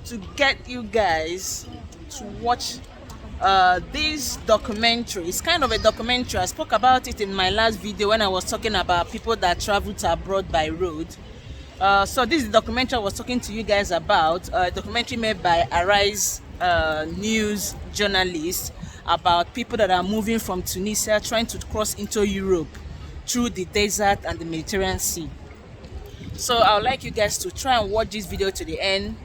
to get you guys to watch this documentary. It's kind of a documentary. I spoke about it in my last video when I was talking about people that travel to abroad by road. So this is the documentary I was talking to you guys about, a documentary made by Arise news journalists about people that are moving from Tunisia trying to cross into Europe through the desert and the Mediterranean Sea. So I would like you guys to try and watch this video to the end.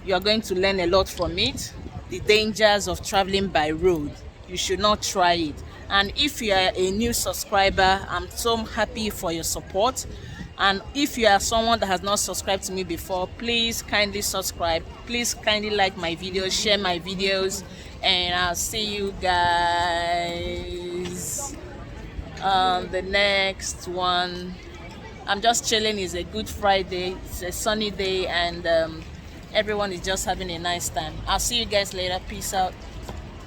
You are going to learn a lot from it. The dangers of traveling by road. You should not try it. And if you are a new subscriber, I'm so happy for your support. And if you are someone that has not subscribed to me before, please kindly subscribe. Please kindly like my videos, share my videos, and I'll see you guys on the next one. I'm just chilling. It's a good Friday. It's a sunny day, and everyone is just having a nice time. I'll see you guys later. Peace out.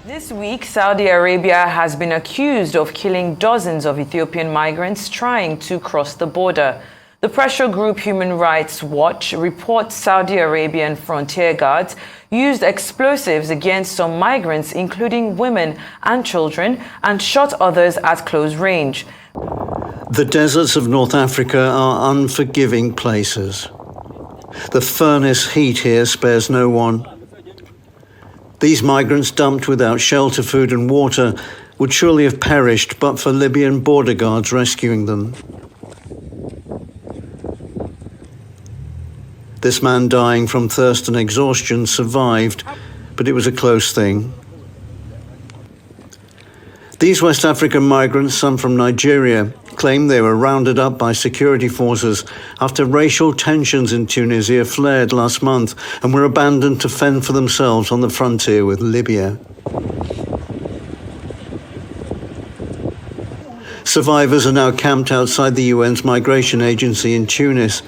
This week, Saudi Arabia has been accused of killing dozens of Ethiopian migrants trying to cross the border. The pressure group Human Rights Watch reports Saudi Arabian frontier guards used explosives against some migrants, including women and children, and shot others at close range. The deserts of North Africa are unforgiving places. The furnace heat here spares no one. These migrants, dumped without shelter, food and water, would surely have perished but for Libyan border guards rescuing them. This man, dying from thirst and exhaustion, survived, but it was a close thing. These West African migrants, some from Nigeria, claim they were rounded up by security forces after racial tensions in Tunisia flared last month and were abandoned to fend for themselves on the frontier with Libya. Survivors are now camped outside the UN's migration agency in Tunis.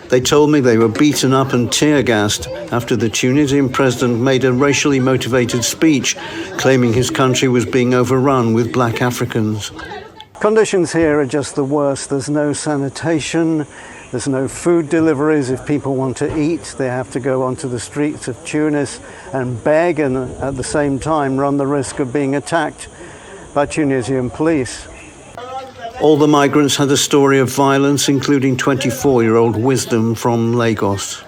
They told me they were beaten up and tear-gassed after the Tunisian president made a racially motivated speech claiming his country was being overrun with black Africans. Conditions here are just the worst. There's no sanitation, there's no food deliveries. If people want to eat, they have to go onto the streets of Tunis and beg, and at the same time run the risk of being attacked by Tunisian police. All the migrants had a story of violence, including 24-year-old Wisdom from Lagos.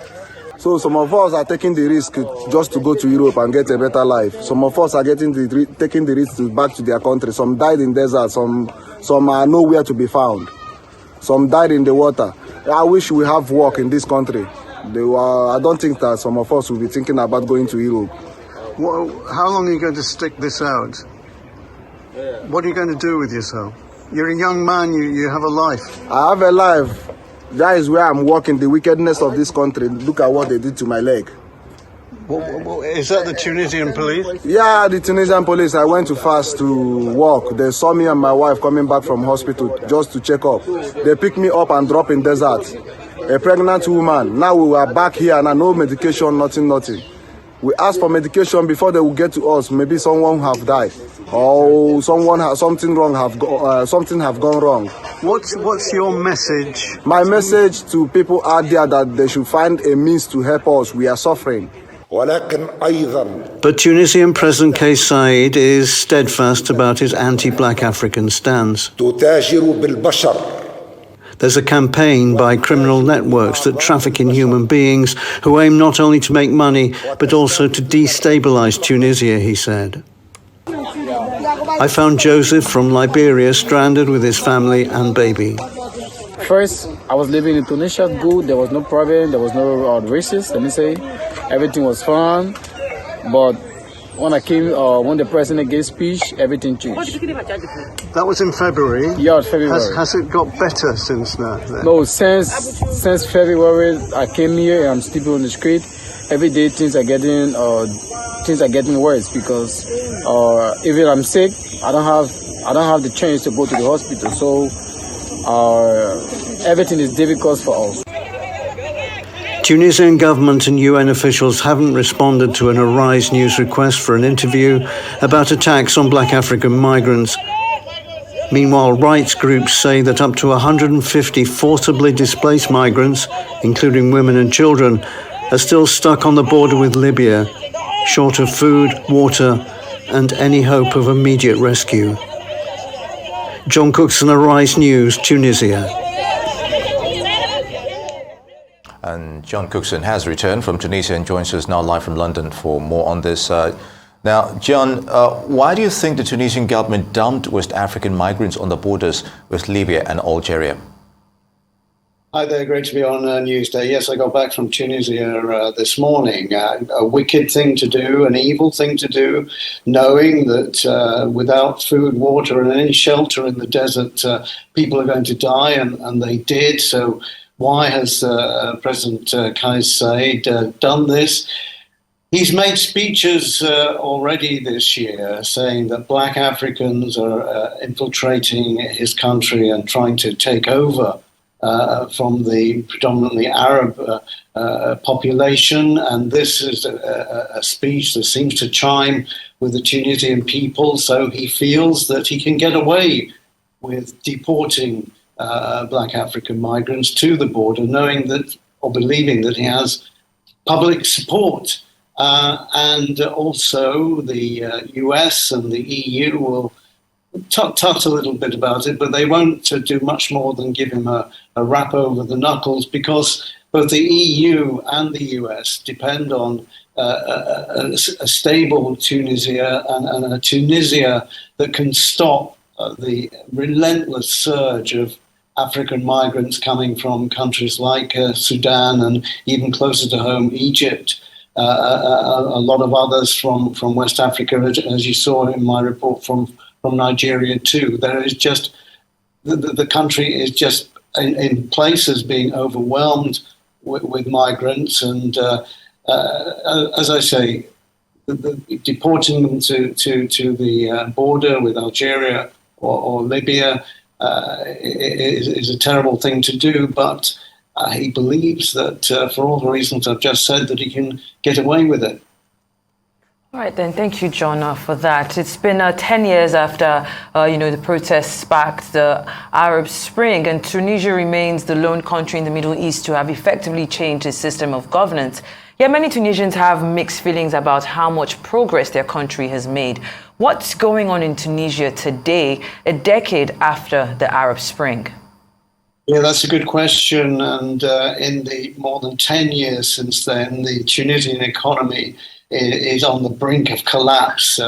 So some of us are taking the risk just to go to Europe and get a better life. Some of us are taking the risk to back to their country. Some died in desert, some are nowhere to be found. Some died in the water. I wish we have work in this country. I don't think that some of us will be thinking about going to Europe. Well, how long are you going to stick this out? What are you going to do with yourself? You're a young man, you have a life. I have a life. That is where I'm working, the wickedness of this country. Look at what they did to my leg. Is that the Tunisian police? Yeah, the Tunisian police. I went to fast to work. They saw me and my wife coming back from hospital just to check up. They picked me up and dropped in desert. A pregnant woman. Now we are back here and no medication, nothing. We asked for medication before they will get to us. Maybe someone have died, or something have gone wrong. What's your message? My message to people out there that they should find a means to help us. We are suffering. But Tunisian President Kais Saied is steadfast about his anti-black African stance. There's a campaign by criminal networks that traffic in human beings who aim not only to make money, but also to destabilize Tunisia, he said. I found Joseph from Liberia stranded with his family and baby. First, I was living in Tunisia, good, there was no problem, there was no racist, let me say. Everything was fun, but when I came, when the president gave speech, everything changed. That was in February? Yeah, February. Has it got better since that? Then? No, since February, I came here and I'm sleeping on the street. Every day things are getting worse because even I'm sick, I don't have the chance to go to the hospital. So everything is difficult for us. Tunisian government and UN officials haven't responded to an Arise News request for an interview about attacks on black African migrants. Meanwhile, rights groups say that up to 150 forcibly displaced migrants, including women and children, are still stuck on the border with Libya, short of food, water, and any hope of immediate rescue. John Cookson, Arise News, Tunisia. And John Cookson has returned from Tunisia and joins us now live from London for more on this. Now, John, why do you think the Tunisian government dumped West African migrants on the borders with Libya and Algeria? Hi there, great to be on Newsday. Yes, I got back from Tunisia this morning. A wicked thing to do, an evil thing to do, knowing that without food, water and any shelter in the desert, people are going to die, and they did. So why has President Kais Saied done this? He's made speeches already this year saying that black Africans are infiltrating his country and trying to take over from the predominantly Arab population. And this is a speech that seems to chime with the Tunisian people. So he feels that he can get away with deporting black African migrants to the border, knowing that, or believing that he has public support. And also the US and the EU will tut a little bit about it, but they won't do much more than give him a rap over the knuckles, because both the EU and the US depend on a stable Tunisia and a Tunisia that can stop the relentless surge of African migrants coming from countries like Sudan and even closer to home, Egypt. A lot of others from West Africa, as you saw in my report from Nigeria too. There is just, the country is just in places being overwhelmed with migrants. And as I say, deporting them to the border with Algeria or Libya is a terrible thing to do, but he believes that for all the reasons I've just said, that he can get away with it. All right, then. Thank you, John, for that. It's been 10 years after, the protests sparked the Arab Spring, and Tunisia remains the lone country in the Middle East to have effectively changed its system of governance. Yet many Tunisians have mixed feelings about how much progress their country has made. What's going on in Tunisia today, a decade after the Arab Spring? Yeah, that's a good question. And in the more than 10 years since then, the Tunisian economy is on the brink of collapse.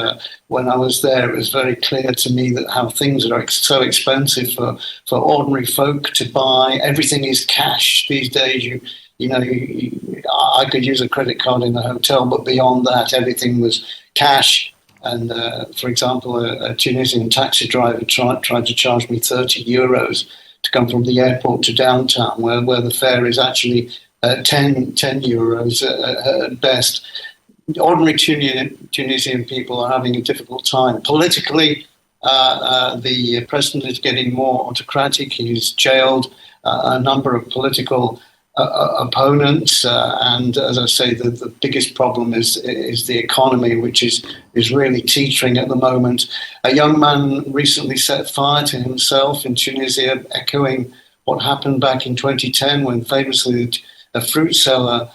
When I was there, it was very clear to me that how things are so expensive for ordinary folk to buy. Everything is cash these days. I could use a credit card in the hotel, but beyond that, everything was cash. And for example, a Tunisian taxi driver tried to charge me 30 euros to come from the airport to downtown, where the fare is actually 10 euros at best. Ordinary Tunisian people are having a difficult time. Politically, the president is getting more autocratic. He's jailed a number of political opponents, and as I say, the biggest problem is the economy, which is really teetering at the moment. A young man recently set fire to himself in Tunisia, echoing what happened back in 2010, when famously a fruit seller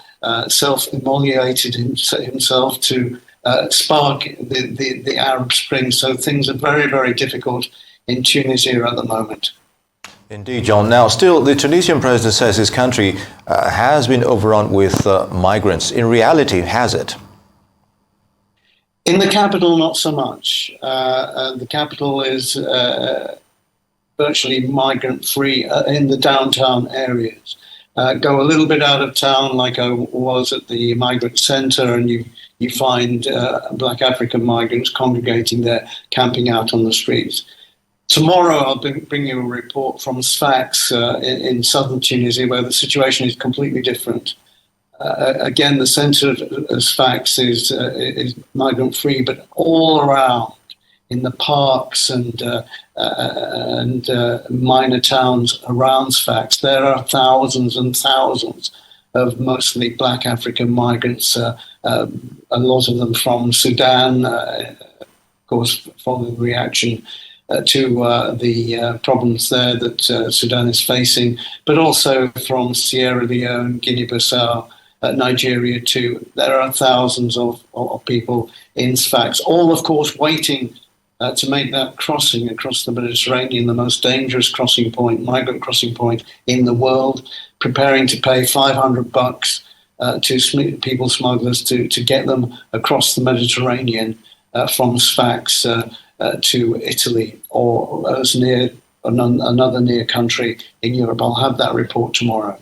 self-immolated himself to spark the Arab Spring. So things are very, very difficult in Tunisia at the moment. Indeed, John. Now, still, the Tunisian president says his country has been overrun with migrants. In reality, has it? In the capital, not so much. The capital is virtually migrant-free in the downtown areas. Go a little bit out of town, like I was at the migrant center, and you find black African migrants congregating there, camping out on the streets. Tomorrow I'll bring you a report from Sfax in southern Tunisia, where the situation is completely different. Again, the center of Sfax is migrant-free, but all around in the parks and minor towns around Sfax, there are thousands and thousands of mostly black African migrants, a lot of them from Sudan, of course, following the reaction to the problems there that Sudan is facing, but also from Sierra Leone, Guinea-Bissau, Nigeria too. There are thousands of people in Sfax, all of course waiting to make that crossing across the Mediterranean, the most dangerous crossing point, migrant crossing point in the world, preparing to pay $500 to people smugglers to get them across the Mediterranean from Sfax to Italy or as near another near country in Europe. I'll have that report tomorrow.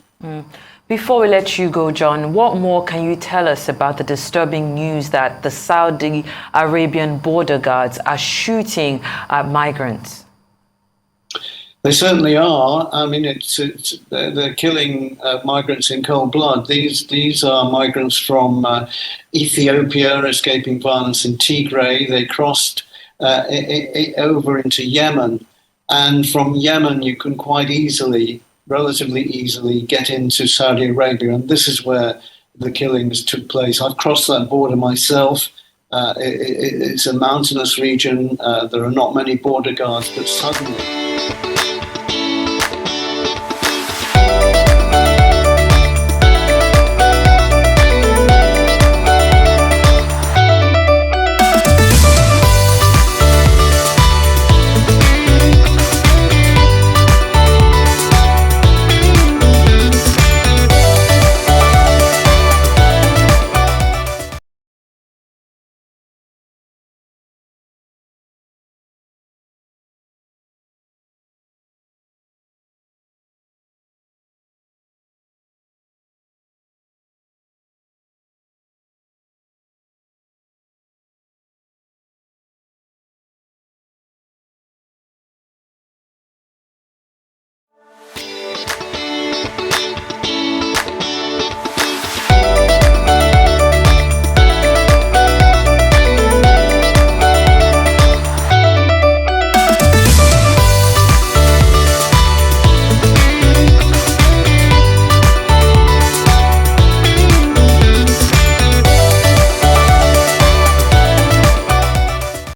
Before we let you go, John, what more can you tell us about the disturbing news that the Saudi Arabian border guards are shooting at migrants? They certainly are. I mean, they're killing migrants in cold blood. These are migrants from Ethiopia escaping violence in Tigray. They crossed over into Yemen, and from Yemen you can quite easily, relatively easily, get into Saudi Arabia, and this is where the killings took place. I've crossed that border myself. It's a mountainous region. There are not many border guards, but suddenly